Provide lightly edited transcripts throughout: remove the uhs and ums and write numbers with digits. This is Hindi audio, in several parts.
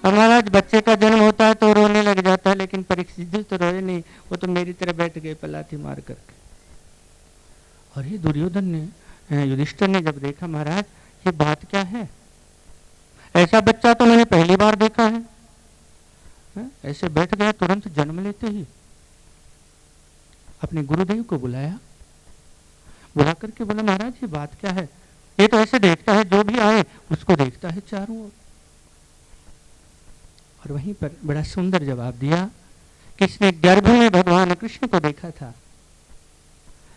और महाराज बच्चे का जन्म होता है तो रोने लग जाता है, लेकिन परीक्षित जी तो रोए नहीं, वो तो मेरी तरह बैठ गए पलाथी मार करके। और ये दुर्योधन ने, युधिष्ठिर ने जब देखा महाराज ये बात क्या है, ऐसा बच्चा तो मैंने पहली बार देखा है, ऐसे बैठ गया तुरंत जन्म लेते ही। अपने गुरुदेव को बुलाया, बुला करके बोला महाराज ये बात क्या है, ये तो ऐसे देखता है जो भी आए उसको देखता है चारों ओर। और वहीं पर बड़ा सुंदर जवाब दिया कि इसने गर्भ में भगवान कृष्ण को देखा था,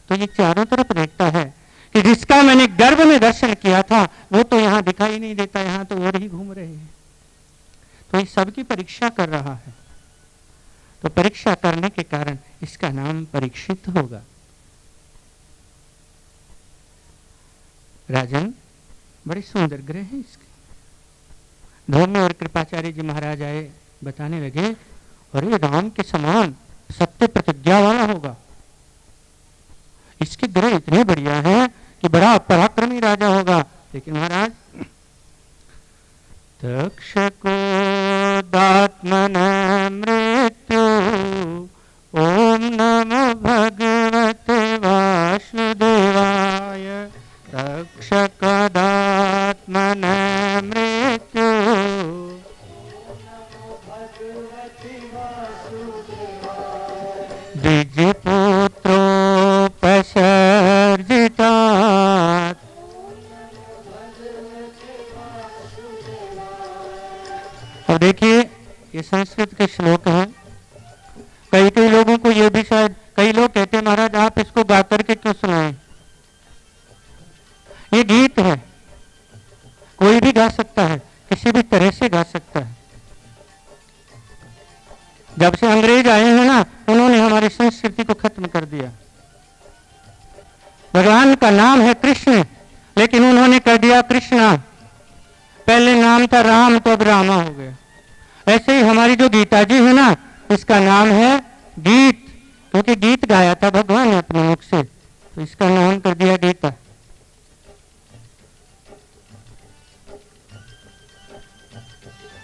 तो ये चारों तरफ देखता है कि जिसका मैंने गर्भ में दर्शन किया था वो तो यहाँ दिखाई नहीं देता, यहाँ तो और ही घूम रहे हैं। तो ये सबकी परीक्षा कर रहा है, तो परीक्षा करने के कारण इसका नाम परीक्षित होगा। राजन बड़े सुंदर ग्रह है इसके। धौम्य और कृपाचार्य जी महाराज आए, बताने लगे अरे राम के समान सत्य प्रतिज्ञा वाला होगा, इसके ग्रह इतने बढ़िया हैं कि बड़ा पराक्रमी राजा होगा। लेकिन महाराज तक्षको दात्मन मृत्यु ओम नमो भगवते वासुदेवाय तक्षकदात्मन मृत्यु द्विजपुत्रोपसर्जितात्। अब देखिए ये संस्कृत के श्लोक हैं, कई कई लोगों को ये भी शायद, कई लोग कहते हैं महाराज आप इसको गा करके क्यों सुनाएं, ये गीत है, कोई भी गा सकता है, किसी भी तरह से गा सकता है। जब से अंग्रेज आए हैं ना, उन्होंने हमारी संस्कृति को खत्म कर दिया। भगवान का नाम है कृष्ण, लेकिन उन्होंने कर दिया कृष्णा। पहले नाम था राम, तो अब रामा हो गया। ऐसे ही हमारी जो गीता जी है ना, इसका नाम है गीत, क्योंकि गीत गाया था भगवान ने अपने मुख से, तो इसका नाम कर दिया गीता।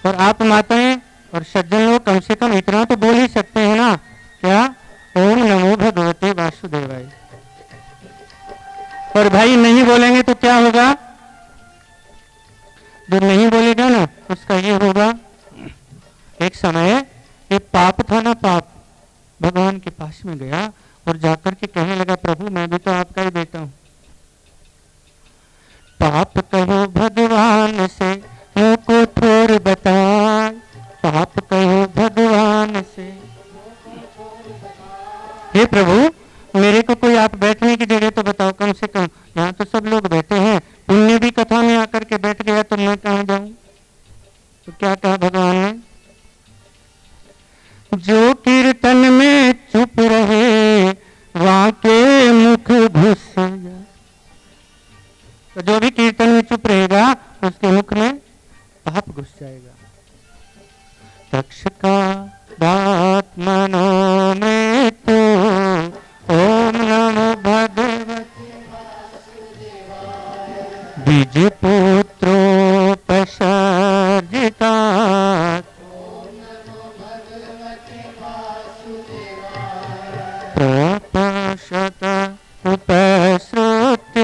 और आप माताएं और सज्जन लोग कम से कम इतना तो बोल ही सकते हैं ना, क्या ओम नमो भगवते वासुदेवाय। और भाई नहीं बोलेंगे तो क्या होगा, जो नहीं बोलेगा ना उसका ये होगा। एक समय ये पाप था ना, पाप भगवान के पास में गया और जाकर के कहने लगा प्रभु मैं भी तो आपका ही बेटा हूं, पाप कहो भगवान से मुझको थोड़ बताए, पाप कहो भगवान से। हे प्रभु मेरे को कोई आप बैठने की जगह तो बताओ, कम से कम यहाँ तो सब लोग बैठे हैं, पुण्य भी कथा में आकर के बैठ गया तो मैं कहाँ जाऊं। तो क्या कहा भगवान ने, जो कीर्तन में चुप रहे वहां के मुख घुस जाए। तो जो भी कीर्तन में चुप रहेगा उसके मुख में पाप घुस जाएगा। तक्षका दात्मनो मृत्यु ओम नमो भगवते द्विजपुत्रोपसर्जितात्। प्रपश्यत उपसृत्य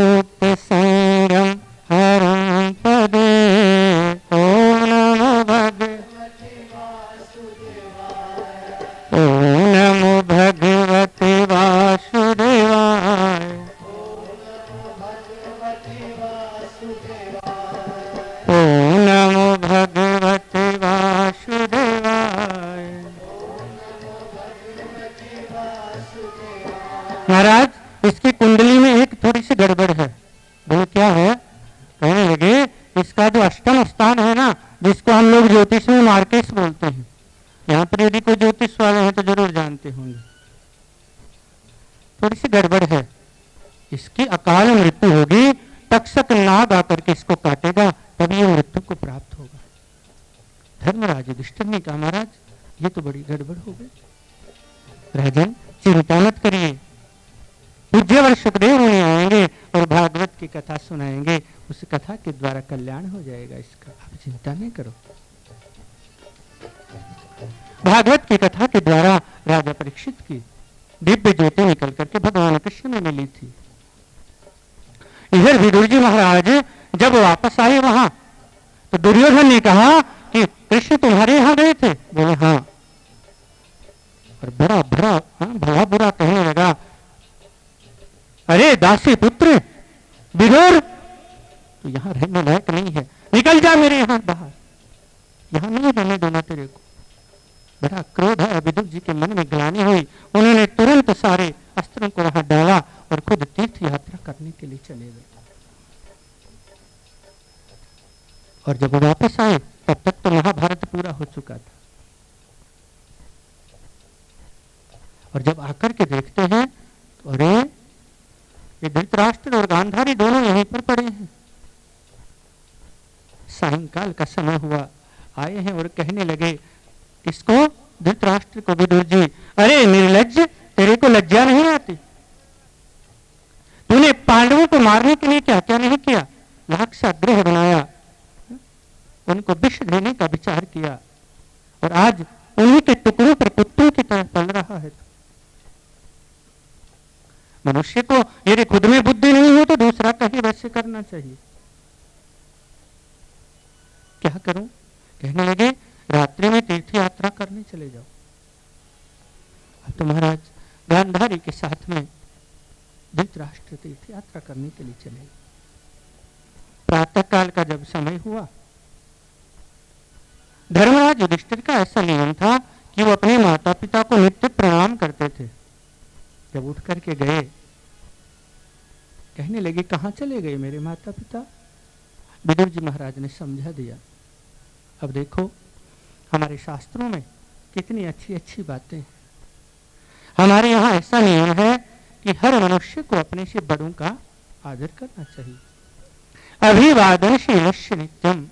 उपसंगम हरं पदे ओम नमो भगवते वासुदेवाय ओम नमो भगवते वासुदेवाय ओम नमो भगवते वासुदेवाय। महाराज इसकी कुंडली में एक थोड़ी सी गड़बड़ है। वो क्या है, कहने लगे इसका जो अष्टम स्थान है ना, जिसको हम लोग ज्योतिष में मार्केस बोलते हैं, यहाँ पर यदि कोई ज्योतिष वाले हैं तो जरूर जानते होंगे, थोड़ी सी गड़बड़ है। इसकी अकाल मृत्यु होगी, तक्षक नाग आकर के इसको काटेगा, तब ये मृत्यु को प्राप्त होगा। धर्मराज युधिष्ठिर ने कहा महाराज ये तो बड़ी गड़बड़ हो गई। राजन चिंता मत करिए, पूज्यवर सुखदेव मुनि आएंगे और की कथा सुनाएंगे, उस कथा के द्वारा कल्याण हो जाएगा, इसका आप चिंता नहीं करो। भागवत की कथा के द्वारा राजा परीक्षित की दिव्य ज्योति निकल करके भगवान कृष्ण में मिली थी। इधर विदुर जी महाराज जब वापस आए वहां, तो दुर्योधन ने कहा कि कृष्ण तुम्हारे यहां गए थे? बोले हाँ। और बड़ा बड़ा भला बुरा कहने लगा, अरे दासी पुत्र विदुर, तो यहां रहने लायक नहीं है, निकल जा मेरे यहां बाहर, यहां नहीं रहने देना तेरे को। बड़ा क्रोध है विदुर जी के मन में ग्लानि हुई। उन्होंने तुरंत सारे अस्त्रों को वहां डाला और खुद तीर्थ यात्रा करने के लिए चले गए। और जब वापस आए तब तक तो महाभारत पूरा हो चुका था। और जब आकर के देखते हैं तो अरे ये धृतराष्ट्र और गांधारी दोनों यहीं पर पड़े हैं। सायंकाल का समय हुआ, आए हैं और कहने लगे, किसको? धृतराष्ट्र को, विदुर जी, अरे निर्लज्ज, तेरे को लज्जा नहीं आती? तूने पांडवों को मारने के लिए क्या क्या नहीं किया, लाख सा गृह बनाया, उनको विष देने का विचार किया, और आज उन्हीं के टुकड़ों पर कुत्तों की तरह पल रहा है। मनुष्य को यदि खुद में बुद्धि नहीं हो तो दूसरा कहीं वैसे करना चाहिए। क्या करूं? कहने लगे, रात्रि में तीर्थ यात्रा करने चले जाओ। अब तो महाराज गांधारी के साथ में धृतराष्ट्र तीर्थ यात्रा करने के लिए चले। प्रातः काल का जब समय हुआ, धर्मराज युधिष्ठिर का ऐसा नियम था कि वो अपने माता पिता को नित्य प्रणाम करते थे। जब उठ करके गए, कहने लगे, कहां चले गए मेरे माता पिता? विदुर जी महाराज ने समझा दिया। अब देखो हमारे शास्त्रों में कितनी अच्छी अच्छी बातें हैं। हमारे यहाँ ऐसा नियम है कि हर मनुष्य को अपने से बड़ों का आदर करना चाहिए। अभिवादनशीलस्य नित्यम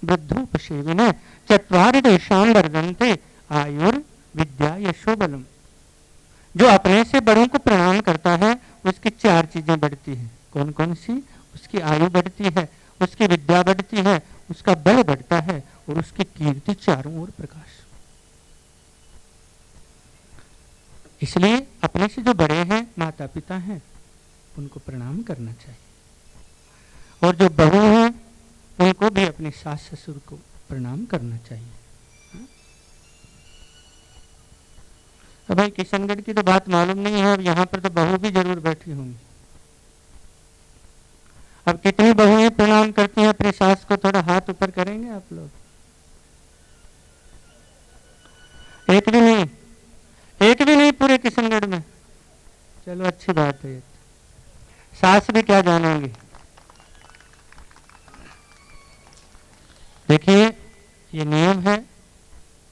वृद्धोपसेविनः चत्वारि देशान् वर्धन्ते आयुर्विद्या यशो बलम। जो अपने से बड़ों को प्रणाम करता है उसकी चार चीजें बढ़ती हैं। कौन कौन सी? उसकी आयु बढ़ती है, उसकी विद्या बढ़ती है, उसका बल बढ़ता है, और उसकी कीर्ति चारों ओर प्रकाश। इसलिए अपने से जो बड़े हैं, माता पिता हैं, उनको प्रणाम करना चाहिए। और जो बहू हैं उनको भी अपने सास ससुर को प्रणाम करना चाहिए। अब भाई किशनगढ़ की तो बात मालूम नहीं है, अब यहाँ पर तो बहू भी जरूर बैठी होंगी। अब कितनी बहुएं प्रणाम करती हैं अपनी सास को? थोड़ा हाथ ऊपर करेंगे आप लोग? एक भी नहीं, एक भी नहीं पूरे किशनगढ़ में। चलो अच्छी बात है। सास भी क्या जानेंगे। देखिए ये नियम है,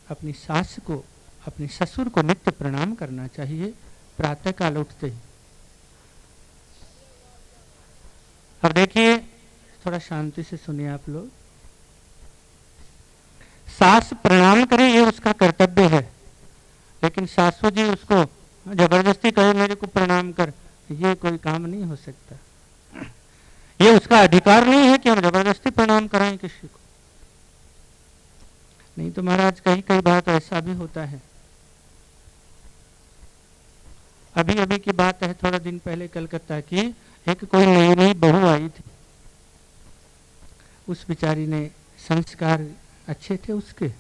अपनी सास को, अपने ससुर को नित्य प्रणाम करना चाहिए प्रातः काल उठते ही। अब देखिए थोड़ा शांति से सुनिए आप लोग। सास प्रणाम करे ये उसका कर्तव्य है, लेकिन सासू जी उसको जबरदस्ती कहे मेरे को प्रणाम कर, ये कोई काम नहीं हो सकता। ये उसका अधिकार नहीं है कि हम जबरदस्ती प्रणाम कराएं किसी को। नहीं तो महाराज कहीं कई बार तो ऐसा भी होता है। अभी अभी की बात है, थोड़ा दिन पहले कलकत्ता की एक कोई नई नई बहू आई थी। उस बेचारी ने, संस्कार अच्छे थे उसके,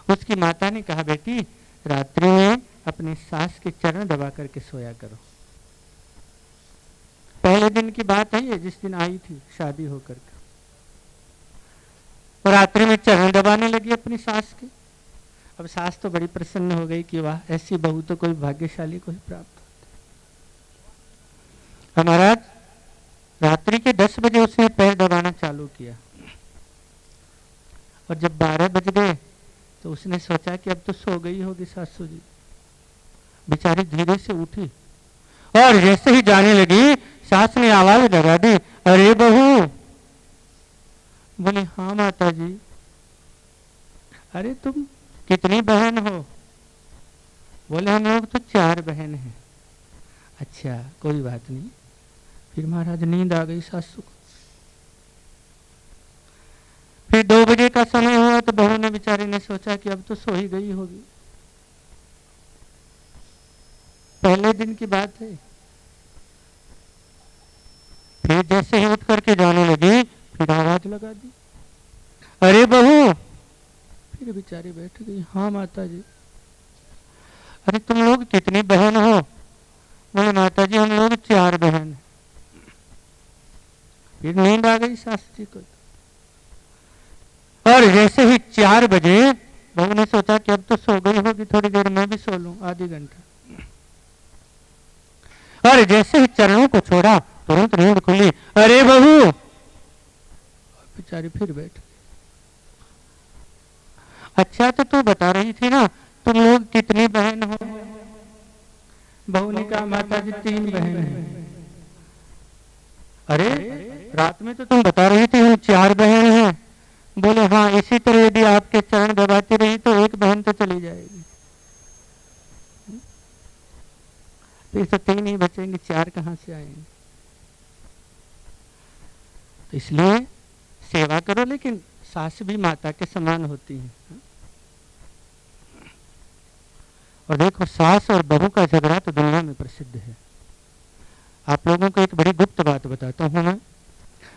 उसकी माता ने कहा बेटी रात्रि में अपने सास के चरण दबा करके सोया करो। पहले दिन की बात है ये, जिस दिन आई थी शादी होकर के। और रात्रि में चरण दबाने लगी अपनी सास के। अब सास तो बड़ी प्रसन्न हो गई कि वाह, ऐसी बहू तो कोई भाग्यशाली को ही प्राप्त होती। महाराज रात्रि के 10 बजे उसने पैर दबाना चालू किया, और जब 12 बज गए तो उसने सोचा कि अब तो सो गई होगी सासू जी। बेचारी धीरे से उठी और जैसे ही जाने लगी, सास ने आवाज लगा दी, अरे बहू। बोले हाँ माता जी। अरे तुम कितनी बहन हो? बोले हम लोग तो 4 बहन हैं। अच्छा कोई बात नहीं, फिर महाराज नींद आ गई सासू को। फिर 2 बजे का समय हुआ तो बहू ने बेचारी ने सोचा कि अब तो सो ही गई होगी, पहले दिन की बात है। फिर जैसे ही उठ करके जाने लगी फिर आवाज लगा दी, अरे बहू। फिर बेचारी बैठ गई, हाँ माता जी। अरे तुम लोग कितनी बहन हो? बोले माता जी हम लोग 4 बहन हैं। फिर नींद आ गई सास जी को। और जैसे ही 4 बजे बहू ने सोचा कि अब तो सो गई होगी, थोड़ी देर मैं भी सो लूं, आधी घंटा। और जैसे ही चरणों को छोड़ा तुरंत नींद खुली, अरे बहू। बेचारी फिर बैठ गई। अच्छा तो तू बता रही थी ना तुम लोग कितनी बहन हो? बहू ने कहा माता जी 3 बहन हैं। अरे रात में तो तुम बता रही थी हम 4 बहन हैं। बोले हाँ, इसी तरह यदि आपके चरण दबाती रही तो 1 बहन तो चली जाएगी, फिर तो 3 ही बचेंगे, 4 कहां से आएंगे? तो इसलिए सेवा करो, लेकिन सास भी माता के समान होती है। और देखो सास और बहू का झगड़ा तो दुनिया में प्रसिद्ध है। आप लोगों को एक बड़ी गुप्त बात बताता हूं मैं,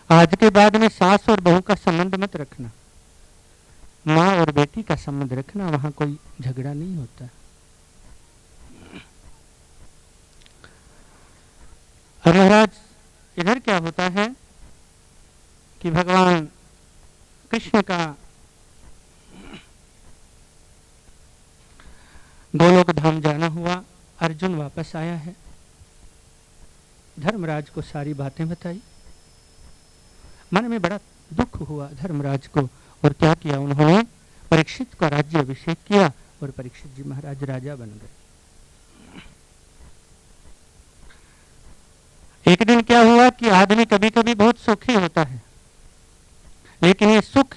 आज के बाद में सास और बहू का संबंध मत रखना, माँ और बेटी का संबंध रखना, वहां कोई झगड़ा नहीं होता। और महाराज इधर क्या होता है कि भगवान कृष्ण का गोलोक धाम जाना हुआ, अर्जुन वापस आया है, धर्मराज को सारी बातें बताई। मन में बड़ा दुख हुआ धर्मराज को, और क्या किया उन्होंने? परीक्षित का राज्य अभिषेक किया और परीक्षित जी महाराज राजा बन गए। एक दिन क्या हुआ कि आदमी कभी कभी बहुत सुखी होता है, लेकिन ये सुख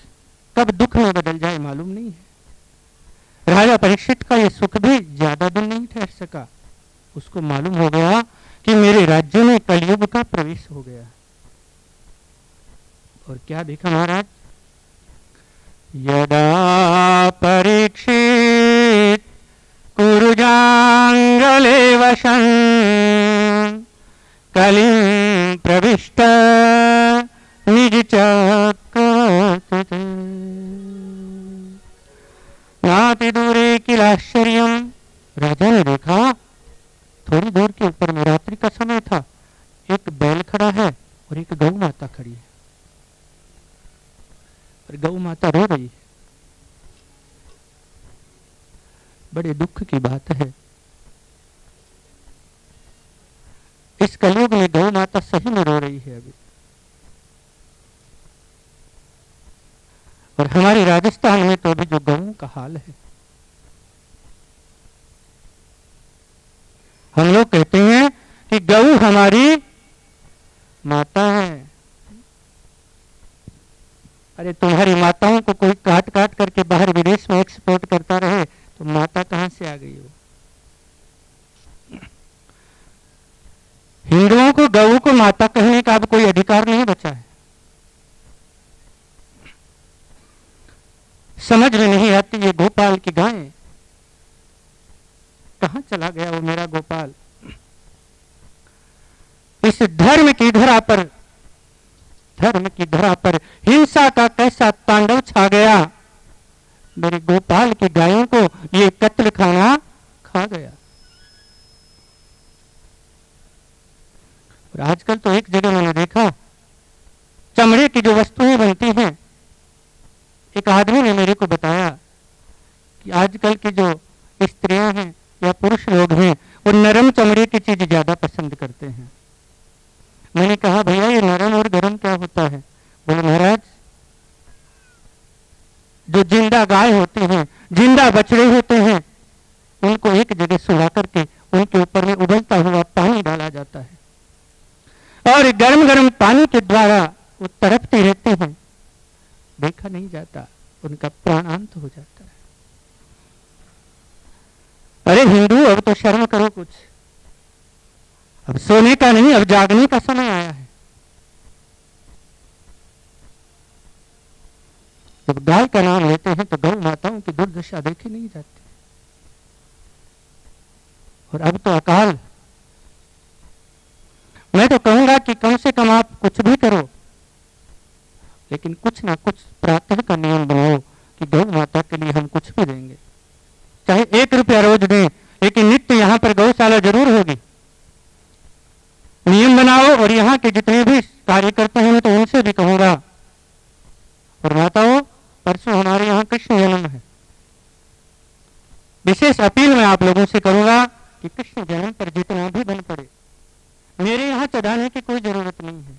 कब दुख में बदल जाए मालूम नहीं है। राजा परीक्षित का ये सुख भी ज्यादा दिन नहीं ठहर सका। उसको मालूम हो गया कि मेरे राज्य में कलयुग का प्रवेश हो गया। और क्या देखा महाराज? यदा परीक्षित कुरुजांगले वशन कलिं प्रविष्ट निज चक्र नाति दूरे किलाश्चर्यम। राजा ने देखा थोड़ी दूर के ऊपर में, रात्रि का समय था, एक बैल खड़ा है और एक गौ माता खड़ी है, और गौ माता रो रही है। बड़े दुख की बात है, इस कलयुग में गौ माता सही में रो रही है अभी। और हमारे राजस्थान में तो अभी जो गऊ का हाल है, हम लोग कहते हैं कि गऊ हमारी माता है। अरे तुम्हारी माताओं को कोई काट काट करके बाहर विदेश में एक्सपोर्ट करता रहे तो माता कहां से आ गई हो? हिंदुओं को गऊ को माता कहने का अब कोई अधिकार नहीं बचा है। समझ में नहीं आती ये गोपाल की गाय, कहां चला गया वो मेरा गोपाल? इस धर्म की धरा पर हिंसा का कैसा तांडव छा गया। मेरे गोपाल की गायों को ये कत्ल खाना खा गया। और आजकल तो एक जगह मैंने देखा, चमड़े की जो वस्तुएं बनती हैं, एक आदमी ने मेरे को बताया कि आजकल की जो स्त्रियां हैं या पुरुष लोग हैं वो नरम चमड़े की चीज ज्यादा पसंद करते हैं। मैंने कहा भैया ये नरम और गरम क्या होता है? बोले महाराज जो जिंदा गाय होती हैं, जिंदा बछड़े होते हैं, उनको एक जगह सुला करके उनके ऊपर में उबलता हुआ पानी डाला जाता है और गर्म गर्म पानी के द्वारा वो तड़पते रहते हैं, देखा नहीं जाता, उनका प्राणांत हो जाता है। अरे हिंदू अब तो शर्म करो कुछ। अब सोने का नहीं, अब जागने का समय आया है। जब गाय का नाम लेते हैं तो गौ माताओं की दुर्दशा देखी नहीं जाती। और अब तो अकाल, मैं तो कहूंगा कि कम से कम आप कुछ भी करो, लेकिन कुछ ना कुछ प्रातः का नियम बनाओ कि गौ माता के लिए हम कुछ भी देंगे, चाहे 1 रुपया रोज दें, लेकिन नित्य यहाँ पर गौशाला जरूर होगी। नियम बनाओ। और यहाँ के जितने भी कार्यकर्ता हैं मैं तो उनसे भी कहूंगा, और माताओं, परसों हमारे यहाँ कृष्ण जन्म है, विशेष अपील मैं आप लोगों से करूंगा कि कृष्ण जन्म पर जितना भी बन पड़े, मेरे यहाँ चढ़ाने की कोई जरूरत नहीं है,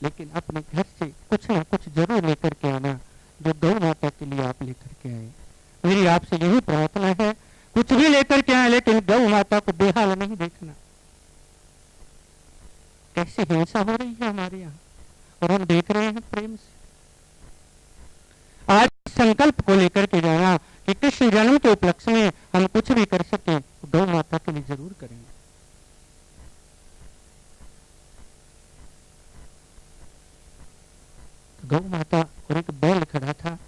लेकिन अपने घर से कुछ ना कुछ जरूर लेकर के आना, जो गौ माता के लिए आप लेकर के आए। मेरी आपसे यही प्रार्थना है, कुछ भी लेकर के आए, लेकिन गौ माता को बेहाल नहीं देखना। कैसी हिंसा हो रही है हमारे यहाँ, और हम देख रहे हैं प्रेम से। आज संकल्प को लेकर के जाना कि कृष्ण जन्म के उपलक्ष्य में हम कुछ भी कर सके, तो गौ माता के लिए जरूर करेंगे। गौ माता और एक बैल खड़ा था।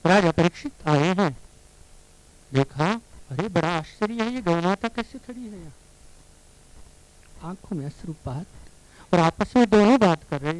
राजा परीक्षित आए हैं, देखा, अरे बड़ा आश्चर्य है, ये गौ माता कैसे खड़ी है यहाँ। आंखों में अश्रुपात, और आपस में दोनों बात कर रहे